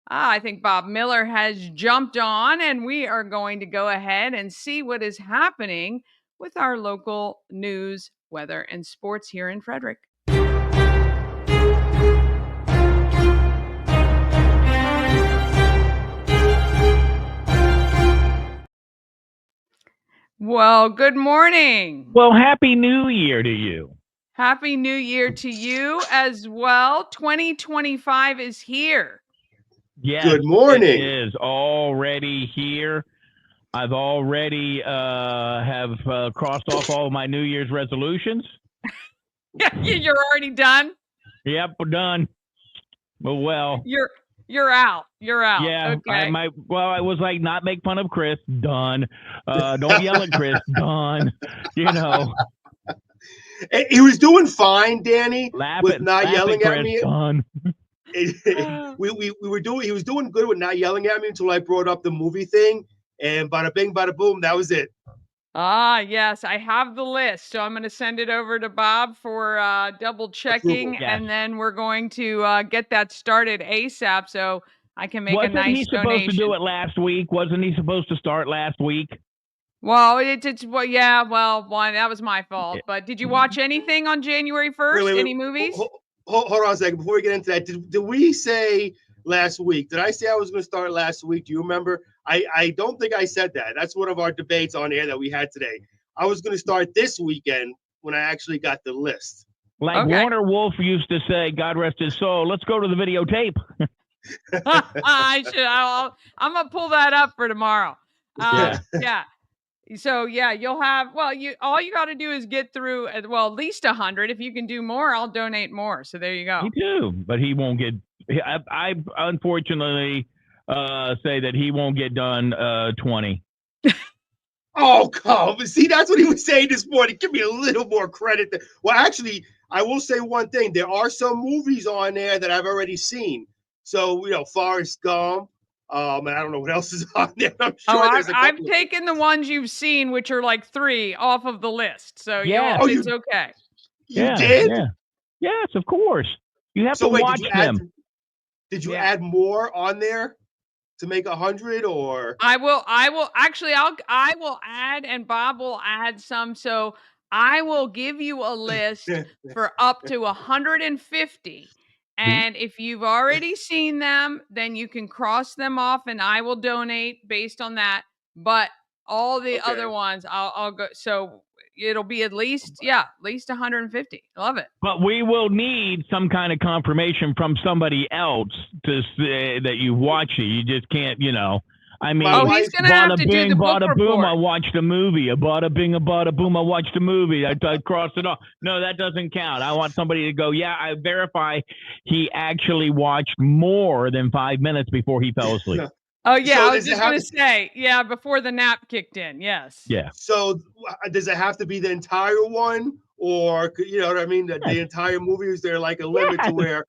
I think Bob Miller has jumped on, and we are going to go ahead and see what is happening with our local news, weather, and sports here in Frederick. Well, good morning. Well, Happy New Year to you. Happy New Year to you as well. 2025 is here. Yes, Good morning. It is already here. I've already have crossed off all my New Year's resolutions. You're already done? Yep, we're done. Well, you're out. You're out. Yeah, okay. I was like, not make fun of Chris. Done. Don't yell at Chris. Done. You know. He was doing fine, Dani, with not yelling Chris, at me. Done. He was doing good with not yelling at me until I brought up the movie thing, and bada bing, bada boom, that was it. Yes, I have the list, so I'm going to send it over to Bob for double checking, yes. and then we're going to get that started ASAP so I can make a nice donation. Wasn't he supposed to do it last week? Wasn't he supposed to start last week? Well, that was my fault. But did you watch anything on January 1st? Wait. Any movies? Hold on a second. Before we get into that, did we say last week? Did I say I was going to start last week? Do you remember? I don't think I said that. That's one of our debates on air that we had today. I was going to start this weekend when I actually got the list. Like Warner Wolf used to say, God rest his soul, let's go to the videotape. I'm going to pull that up for tomorrow. Yeah. So you'll have, all you got to do is get through, at least 100. If you can do more, I'll donate more. So there you go. Me too, but he won't get, I unfortunately say that he won't get done 20. Oh, come. See, that's what he was saying this morning. Give me a little more credit. Well, actually, I will say one thing. There are some movies on there that I've already seen. So, Forrest Gump. And I don't know what else is on there. I'm sure there's a couple. I've taken the ones you've seen, which are like 3 off of the list. So it's okay. You did? Yeah. Yes, of course. You have to watch them. Did you add more on there to make 100 or? I will actually, I will add, and Bob will add some. So I will give you a list for up to 150. And if you've already seen them, then you can cross them off and I will donate based on that. But all the other ones, I'll go. So it'll be at least 150. Love it. But we will need some kind of confirmation from somebody else to say that you watch it. You just can't, I mean, he's gonna have to do the book bada report. Boom, I watched a movie. A bada bing, a bada boom, I watched a movie. I crossed it off. No, that doesn't count. I want somebody to go, I verify he actually watched more than 5 minutes before he fell asleep. Oh, yeah, so I was just going to say, before the nap kicked in, yes. Yeah. So does it have to be the entire one? Or, you know what I mean? The entire movie? Is there like a limit to where,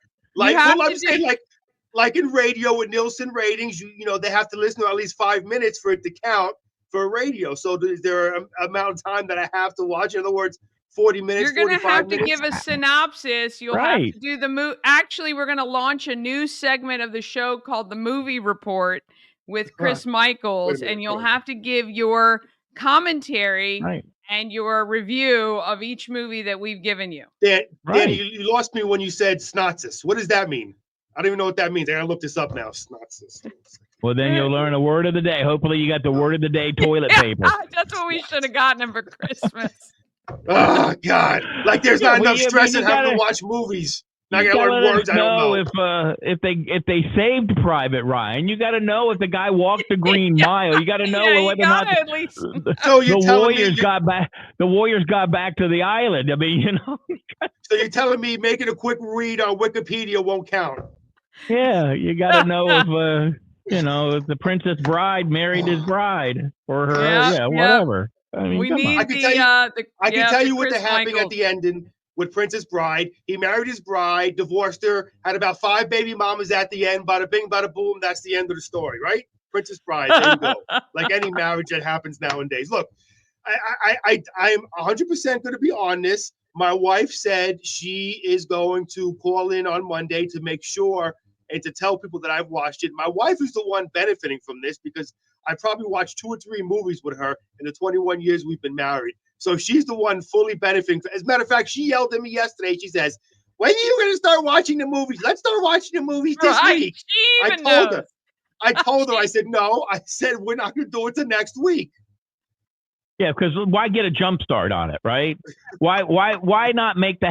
like in radio with Nielsen ratings, they have to listen to at least 5 minutes for it to count for radio. So is there an amount of time that I have to watch? In other words, 40 minutes, You're going to have minutes? to give a synopsis. You'll have to do the movie. Actually, we're going to launch a new segment of the show called The Movie Report with Chris Michaels, and you'll have to give your commentary and your review of each movie that we've given you. Dani, you lost me when you said synopsis. What does that mean? I don't even know what that means. I gotta look this up now. Synopsis. Well, then you'll learn a word of the day. Hopefully you got the word of the day toilet paper. That's what we should have gotten him for Christmas. Oh, God. Like there's not enough stress in having to watch movies. Now I gotta learn words I don't know. If they saved Private Ryan, you got to know if the guy walked the Green Mile. You got to know whether or not the Warriors got back to the island. I mean, So you're telling me making a quick read on Wikipedia won't count? Yeah, you got to know if the Princess Bride married his bride or her. Whatever. I mean, I can tell you what happened at the ending. With Princess Bride, he married his bride, divorced her, had about 5 baby mamas at the end. Bada bing, bada boom. That's the end of the story, right? Princess Bride. There you go. Like any marriage that happens nowadays. Look, I'm 100% going to be on this. My wife said she is going to call in on Monday to make sure and to tell people that I've watched it. My wife is the one benefiting from this because I probably watched 2 or 3 movies with her in the 21 years we've been married. So she's the one fully benefiting. As a matter of fact, she yelled at me yesterday. She says, "When are you going to start watching the movies? Let's start watching the movies this week." She I even told knows. her. I said, no. I said, we're not going to do it till next week. Yeah, because why get a jump start on it, right? Why not make the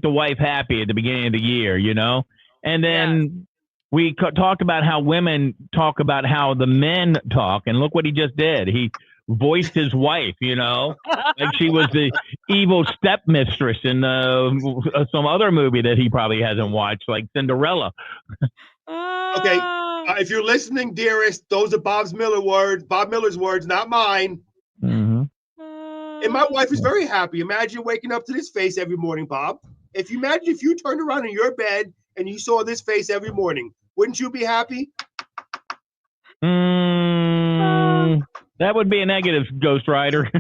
wife happy at the beginning of the year, you know? And then we talked about how women talk about how the men talk, and look what he just did. He voiced his wife, you know, like she was the evil stepmistress in some other movie that he probably hasn't watched, like Cinderella. Okay, if you're listening, dearest, those are Bob Miller's words, not mine. Mm-hmm. And my wife is very happy. Imagine waking up to this face every morning, Bob. If you turned around in your bed and you saw this face every morning, wouldn't you be happy? That would be a negative, Ghost Rider.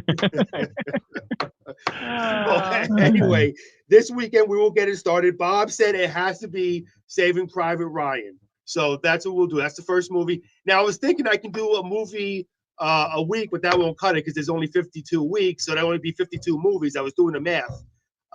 Well, anyway, this weekend we will get it started. Bob said it has to be Saving Private Ryan. So that's what we'll do. That's the first movie. Now, I was thinking I can do a movie a week, but that won't cut it because there's only 52 weeks. So that would be 52 movies. I was doing the math.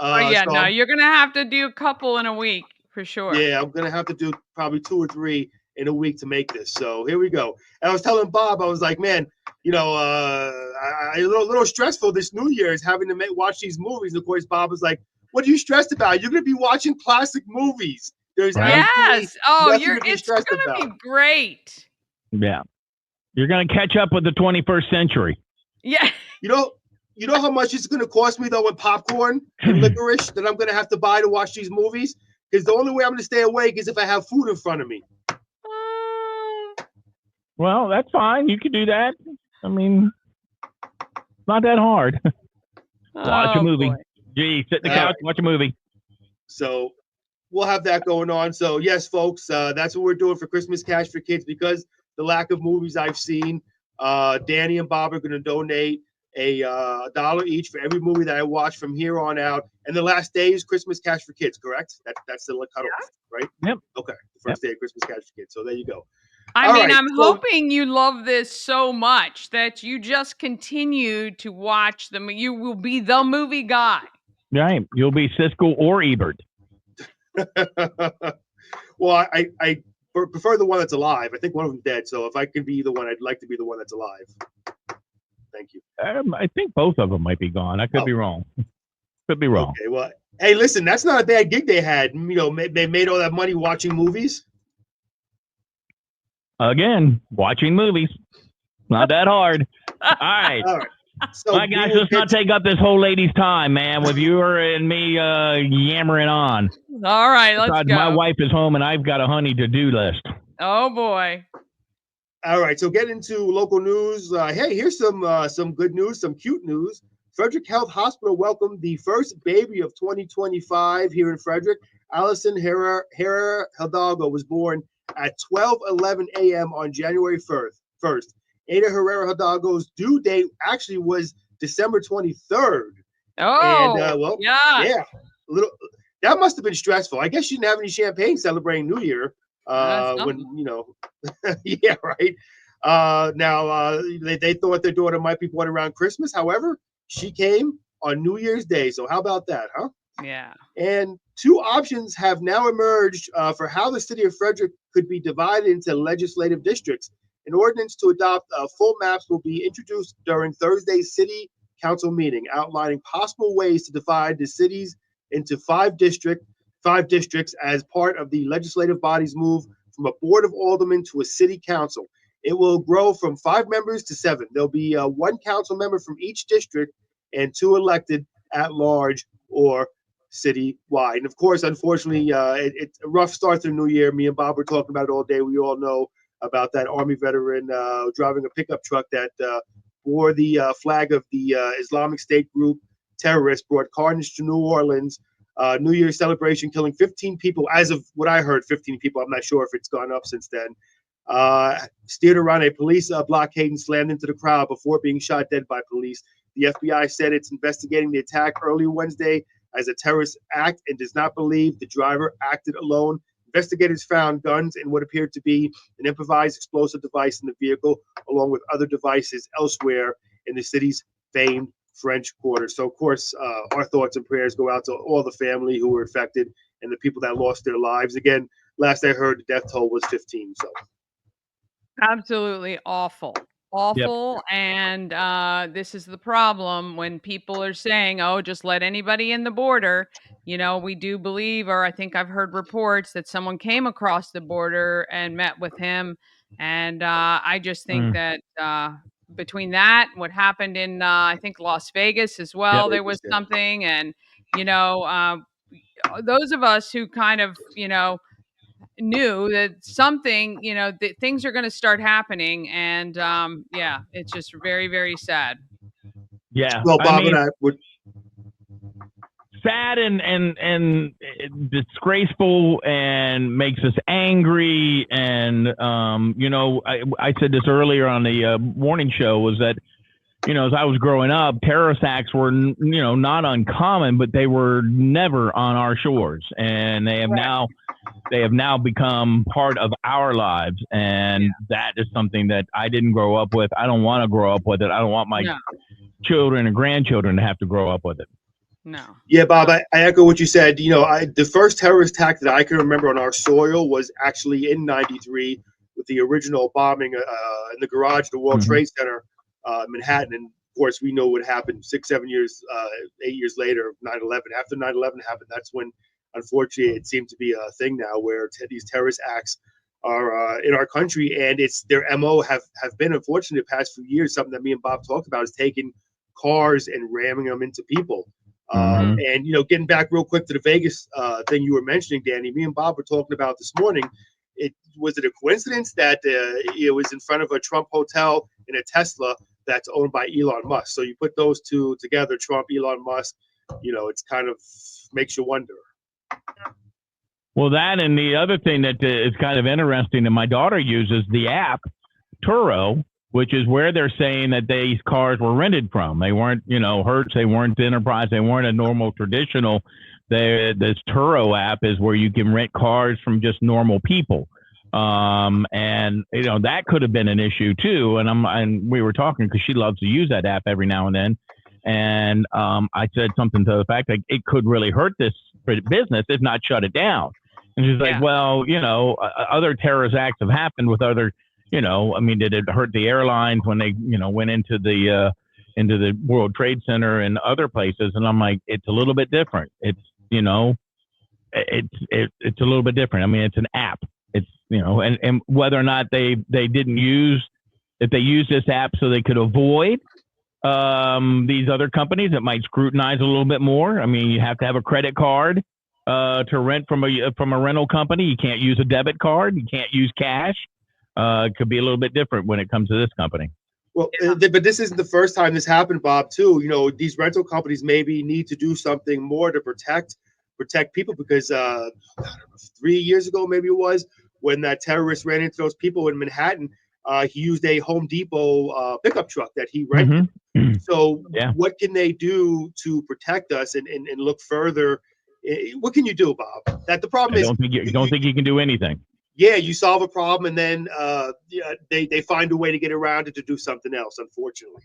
No, you're going to have to do a couple in a week for sure. Yeah, I'm going to have to do probably 2 or 3 in a week to make this. So here we go. And I was telling Bob, I was like, man, you know, a little stressful this New Year's having to watch these movies. And of course, Bob was like, what are you stressed about? You're going to be watching classic movies. There's yes. Oh, it's going to be great. Yeah. You're going to catch up with the 21st century. Yeah. You know how much it's going to cost me, though, with popcorn and licorice that I'm going to have to buy to watch these movies? Because the only way I'm going to stay awake is if I have food in front of me. Well, that's fine. You can do that. I mean, it's not that hard. Watch a movie. Boy. Gee, sit in the couch, watch a movie. So we'll have that going on. So, yes, folks, that's what we're doing for Christmas Cash for Kids because the lack of movies I've seen. Dani and Bob are going to donate $1 each for every movie that I watch from here on out. And the last day is Christmas Cash for Kids, correct? That's the cutoff, right? Yep. Okay. The first day of Christmas Cash for Kids. So there you go. I'm hoping you love this so much that you just continue to watch them. You will be the movie guy. Right. You'll be Siskel or Ebert. Well, I prefer the one that's alive. I think one of them's dead. So if I could be the one, I'd like to be the one that's alive. Thank you. I think both of them might be gone. I could be wrong. Could be wrong. Okay, well, hey, listen, that's not a bad gig they had. You know, they made all that money watching movies. Again, watching movies. Not that hard. All right. All right. So, all right, guys, let's not take up this whole lady's time, man, with you and me yammering on. All right, let's go. Uh, My wife is home, and I've got a honey to-do list. Oh, boy. All right, so get into local news. Hey, here's some good news, some cute news. Frederick Health Hospital welcomed the first baby of 2025 here in Frederick. Allison Herrera Hidalgo was born at 12:11 a.m. on January 1st. Ada Herrera Hidalgo's due date actually was December 23rd. Oh, and yeah, that must have been stressful. I guess she didn't have any champagne celebrating New Year. When you know, yeah, right. Now they thought their daughter might be born around Christmas. However, she came on New Year's Day. So how about that, huh? Yeah. And 2 options have now emerged for how the city of Frederick could be divided into legislative districts. An ordinance to adopt full maps will be introduced during Thursday's city council meeting, outlining possible ways to divide the cities into 5 districts as part of the legislative body's move from a board of aldermen to a city council. It will grow from 5 members to 7. There'll be 1 council member from each district and 2 elected at large or citywide. And of course, unfortunately, it's a rough start to the new year. Me and Bob were talking about it all day. We all know about that Army veteran driving a pickup truck that bore the flag of the Islamic State group terrorists, brought carnage to New Orleans. New Year's celebration, killing 15 people. As of what I heard, 15 people. I'm not sure if it's gone up since then. Steered around a police blockade and slammed into the crowd before being shot dead by police. The FBI said it's investigating the attack early Wednesday as a terrorist act and does not believe the driver acted alone. Investigators found guns and what appeared to be an improvised explosive device in the vehicle, along with other devices elsewhere in the city's famed French Quarter. So, of course, our thoughts and prayers go out to all the family who were affected and the people that lost their lives. Again, last I heard, the death toll was 15. So, Absolutely awful. Yep. Awful, and, this is the problem when people are saying, "Oh, just let anybody in the border." We do believe, or I think I've heard reports that someone came across the border and met with him, and, I just think Mm. that, between that, what happened in, I think Las Vegas as Yep. well, there was something, and, you know, those of us who kind of, knew that something, that things are going to start happening. And yeah, it's just very, very sad. Yeah. well, I Bob and mean, I would. sad and disgraceful and makes us angry. And I said this earlier on the morning show, was that as I was growing up, terrorist acts were not uncommon, but they were never on our shores, and they have now become part of our lives. And that is something that I didn't grow up with. I don't want to grow up with it. I don't want my children and grandchildren to have to grow up with it. No. Yeah, Bob, I echo what you said. The first terrorist attack that I can remember on our soil was actually in '93 with the original bombing in the garage of the World Trade Center, Manhattan. And of course, we know what happened 6, 7 years, 8 years later, 9/11. After 9/11 happened, that's when, unfortunately, it seemed to be a thing now where these terrorist acts are in our country. And it's their MO have been, unfortunately, the past few years, something that me and Bob talked about, is taking cars and ramming them into people. And getting back real quick to the Vegas thing you were mentioning, Dani, me and Bob were talking about this morning. Was it a coincidence that it was in front of a Trump hotel in a Tesla that's owned by Elon Musk? So you put those two together, Trump, Elon Musk. It's kind of makes you wonder. Well, that, and the other thing that is kind of interesting, and my daughter uses the app Turo, which is where they're saying that these cars were rented from. They weren't, Hertz, they weren't Enterprise, they weren't a normal traditional. This Turo app is where you can rent cars from just normal people. And that could have been an issue too. And we were talking, because she loves to use that app every now and then. And I said something to the fact that it could really hurt this business if not shut it down. And she's like, well, other terrorist acts have happened with other. Did it hurt the airlines when they, went into the World Trade Center and other places? And I'm like, it's a little bit different. It's, it's a little bit different. I mean, it's an app. It's, and whether or not if they use this app so they could avoid these other companies that might scrutinize a little bit more. I mean, you have to have a credit card to rent from a rental company. You can't use a debit card. You can't use cash. It could be a little bit different when it comes to this company. Well, but this isn't the first time this happened, Bob, too. These rental companies maybe need to do something more to protect people, because 3 years ago, maybe it was, when that terrorist ran into those people in Manhattan, he used a Home Depot pickup truck that he rented. So what can they do to protect us and look further? What can you do, Bob? That the problem is, you don't think you can do anything. Yeah, you solve a problem and then they find a way to get around it to do something else, unfortunately.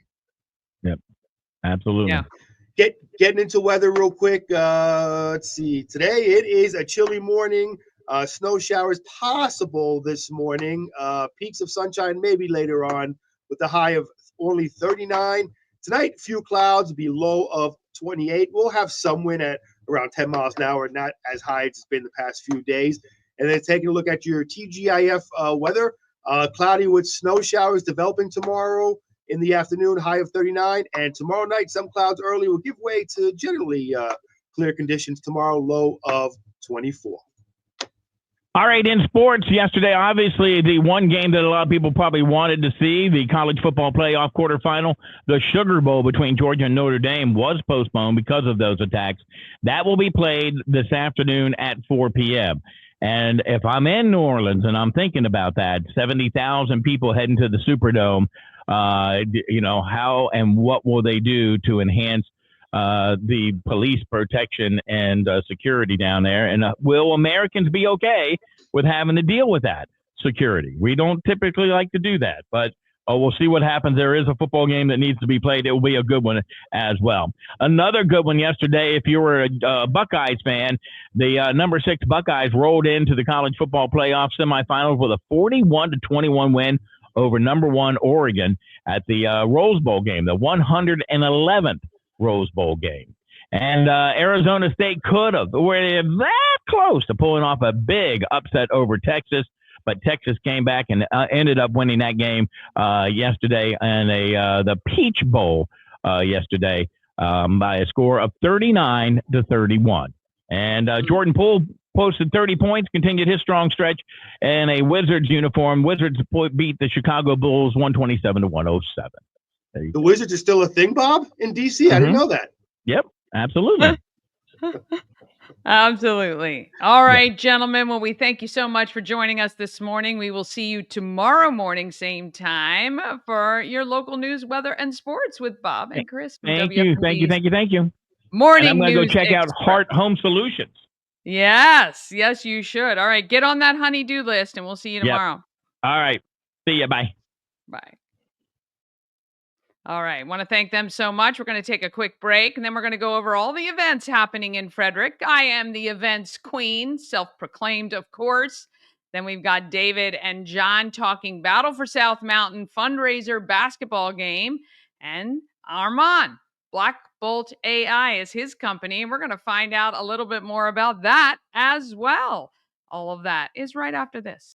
Yep, absolutely. Yeah. Getting into weather real quick. Let's see. Today it is a chilly morning. Snow showers possible this morning. Peaks of sunshine maybe later on, with a high of only 39. Tonight, few clouds, be low of 28. We'll have some wind at around 10 miles an hour, not as high as it's been the past few days. And then taking a look at your TGIF weather, cloudy with snow showers developing tomorrow in the afternoon, high of 39. And tomorrow night, some clouds early will give way to generally clear conditions tomorrow, low of 24. All right, in sports, yesterday, obviously, the one game that a lot of people probably wanted to see, the college football playoff quarterfinal, the Sugar Bowl between Georgia and Notre Dame, was postponed because of those attacks. That will be played this afternoon at 4 p.m. And if I'm in New Orleans and I'm thinking about that, 70,000 people heading to the Superdome, how and what will they do to enhance the police protection and security down there? And will Americans be okay with having to deal with that security. We don't typically like to do that, but we'll see what happens. There is a football game that needs to be played. It will be a good one as well. Another good one yesterday, if you were a Buckeyes fan, the number 6 Buckeyes rolled into the college football playoff semifinals with a 41-21 win over number 1 Oregon at the Rose Bowl game, the 111th Rose Bowl game. And Arizona State were that close to pulling off a big upset over Texas. But Texas came back and ended up winning that game yesterday in the Peach Bowl yesterday by a score of 39-31. And Jordan Poole posted 30 points, continued his strong stretch in a Wizards uniform. Wizards beat the Chicago Bulls 127-107. The Wizards are still a thing, Bob, in D.C.? I didn't know that. Yep, absolutely. Absolutely. All right, gentlemen. Well, we thank you so much for joining us this morning. We will see you tomorrow morning, same time, for your local news, weather, and sports with Bob and Chris. Thank you. Morning and I'm going to go check Express. out Heart Home Solutions. Yes, you should. All right, get on that honey-do list, and we'll see you tomorrow. Yep. All right. See you. Bye. Bye. All right. Want to thank them so much. We're going to take a quick break and then we're going to go over all the events happening in Frederick. I am the events queen, self-proclaimed, of course. Then we've got David and John talking Battle for South Mountain fundraiser basketball game. And Armand, Black Bolt AI is his company. And we're going to find out a little bit more about that as well. All of that is right after this.